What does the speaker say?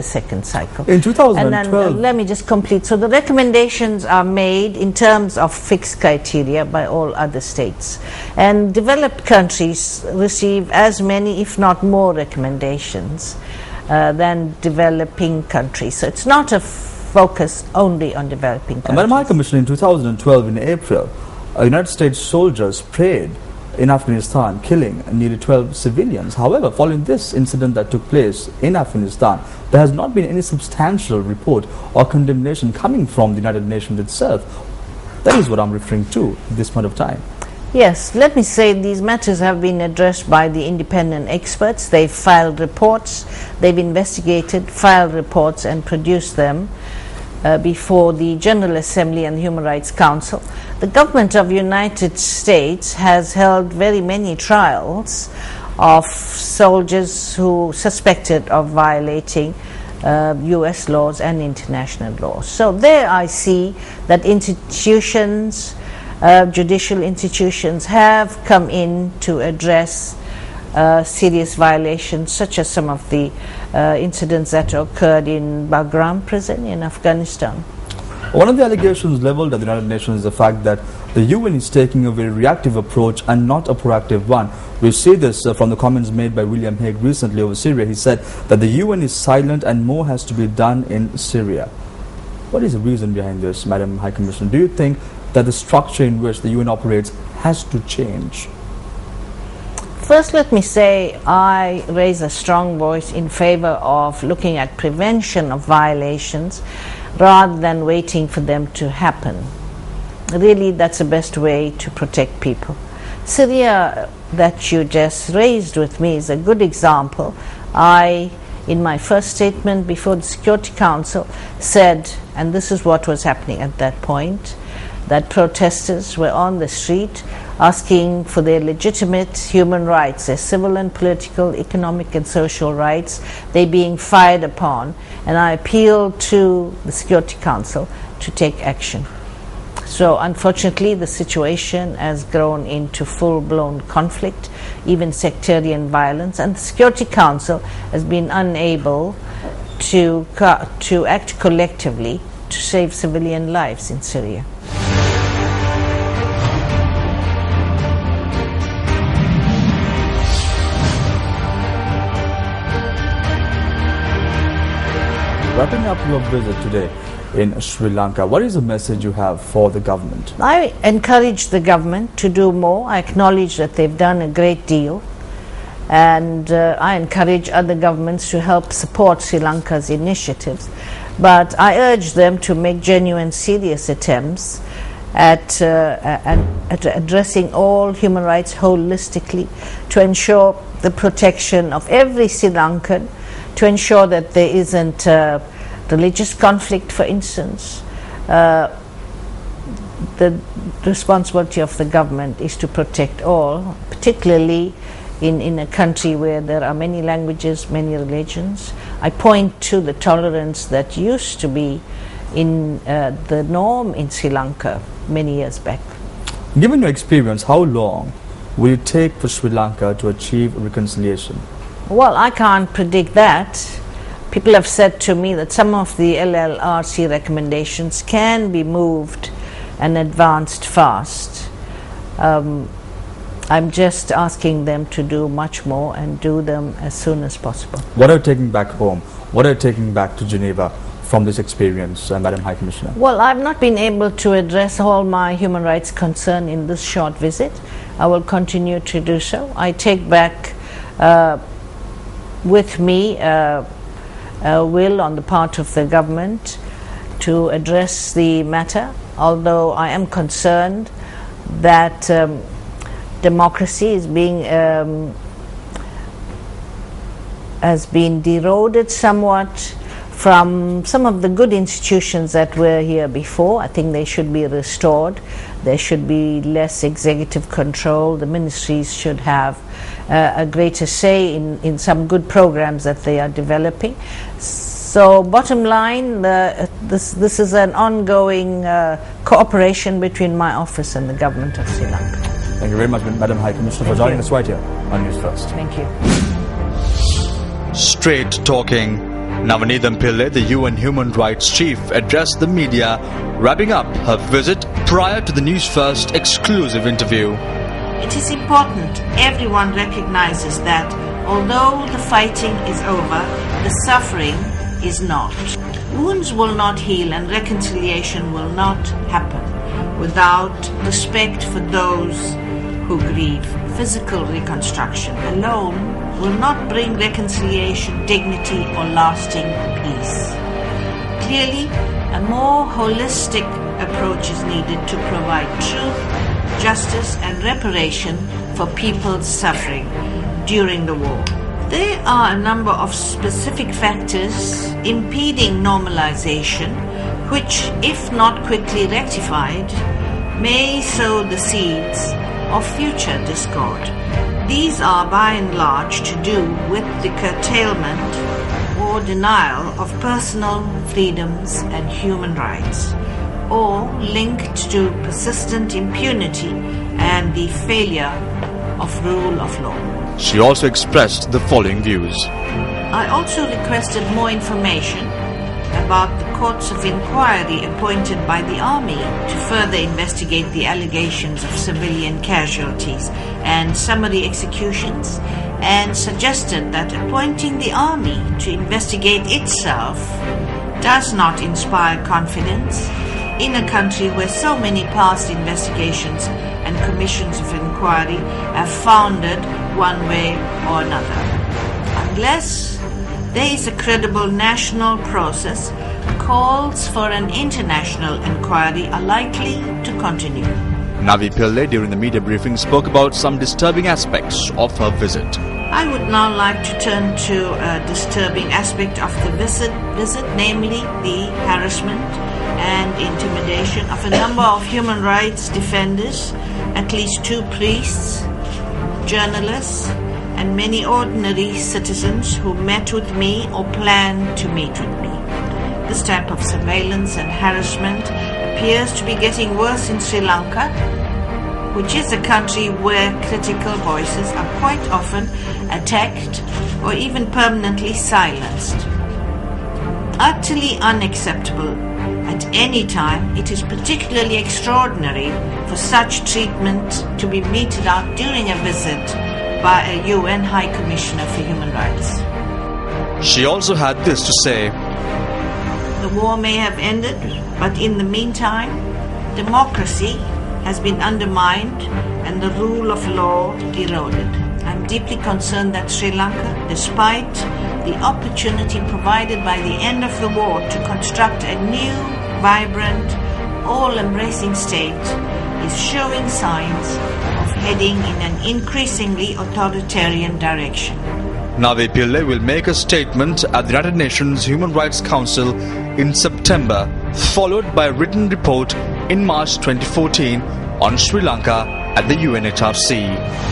the second cycle. In 2012... And then, let me just complete. So the recommendations are made in terms of fixed criteria by all other states. And developed countries receive as many, if not more, recommendations than developing countries. So it's not a focus only on developing countries. Madam High Commissioner, in 2012, in April, United States soldiers prayed in Afghanistan, killing nearly 12 civilians. However, following this incident that took place in Afghanistan, there has not been any substantial report or condemnation coming from the United Nations itself. That is what I'm referring to at this point of time. Yes, let me say these matters have been addressed by the independent experts. They've filed reports, they've investigated, filed reports and produced them before the General Assembly and the Human Rights Council. The government of the United States has held very many trials of soldiers who suspected of violating US laws and international laws. So there I see that institutions, judicial institutions have come in to address serious violations, such as some of the incidents that occurred in Bagram prison in Afghanistan. One of the allegations leveled at the United Nations is the fact that the UN is taking a very reactive approach and not a proactive one. We see this from the comments made by William Hague recently over Syria. He said that the UN is silent and more has to be done in Syria. What is the reason behind this, Madam High Commissioner? Do you think that the structure in which the UN operates has to change? First, let me say I raise a strong voice in favor of looking at prevention of violations rather than waiting for them to happen. Really, that's the best way to protect people. Syria, that you just raised with me, is a good example. In my first statement before the Security Council, said, and this is what was happening at that point, that protesters were on the street asking for their legitimate human rights, their civil and political, economic and social rights. They're being fired upon, and I appealed to the Security Council to take action. So unfortunately, the situation has grown into full-blown conflict, even sectarian violence, and the Security Council has been unable to act collectively to save civilian lives in Syria. Wrapping up your visit today in Sri Lanka, what is the message you have for the government? I encourage the government to do more. I acknowledge that they've done a great deal, and I encourage other governments to help support Sri Lanka's initiatives. But I urge them to make genuine, serious attempts at addressing all human rights holistically, to ensure the protection of every Sri Lankan, to ensure that there isn't religious conflict, for instance. The responsibility of the government is to protect all, particularly in a country where there are many languages, many religions. I point to the tolerance that used to be in the norm in Sri Lanka many years back. Given your experience, how long will it take for Sri Lanka to achieve reconciliation? Well, I can't predict that. People have said to me that some of the LLRC recommendations can be moved and advanced fast. I'm just asking them to do much more and do them as soon as possible. What are you taking back home? What are you taking back to Geneva from this experience, Madam High Commissioner? Well, I've not been able to address all my human rights concern in this short visit. I will continue to do so. I take back with me a will on the part of the government to address the matter, although I am concerned that democracy is has been eroded somewhat from some of the good institutions that were here before. I think they should be restored. There should be less executive control. The ministries should have a greater say in some good programs that they are developing. So bottom line, this is an ongoing cooperation between my office and the government of Sri Lanka. Thank you very much, Madam High Commissioner, for joining us right here on News First. Thank you. Straight talking, Navi Pillay, the UN Human Rights Chief, addressed the media, wrapping up her visit prior to the News First exclusive interview. It is important everyone recognizes that although the fighting is over, the suffering is not. Wounds will not heal and reconciliation will not happen without respect for those who grieve. Physical reconstruction alone will not bring reconciliation, dignity, or lasting peace. Clearly, a more holistic approach is needed to provide truth, justice, and reparation for people's suffering during the war. There are a number of specific factors impeding normalization, which, if not quickly rectified, may sow the seeds of future discord. These are by and large to do with the curtailment or denial of personal freedoms and human rights, or linked to persistent impunity and the failure of rule of law. She also expressed the following views. I also requested more information about the courts of inquiry appointed by the Army to further investigate the allegations of civilian casualties and summary executions, and suggested that appointing the Army to investigate itself does not inspire confidence in a country where so many past investigations and commissions of inquiry have foundered one way or another. Unless there is a credible national process, calls for an international inquiry are likely to continue. Navi Pillay, during the media briefing, spoke about some disturbing aspects of her visit. I would now like to turn to a disturbing aspect of the visit, namely the harassment and intimidation of a number of human rights defenders, at least 2 priests, journalists, and many ordinary citizens who met with me or planned to meet with me. This type of surveillance and harassment appears to be getting worse in Sri Lanka, which is a country where critical voices are quite often attacked or even permanently silenced. Utterly unacceptable at any time, it is particularly extraordinary for such treatment to be meted out during a visit by a UN High Commissioner for Human Rights. She also had this to say. The war may have ended, but in the meantime, democracy has been undermined and the rule of law eroded. I'm deeply concerned that Sri Lanka, despite the opportunity provided by the end of the war to construct a new, vibrant, all-embracing state, is showing signs of heading in an increasingly authoritarian direction. Navi Pillay will make a statement at the United Nations Human Rights Council in September, followed by a written report in March 2014 on Sri Lanka at the UNHRC.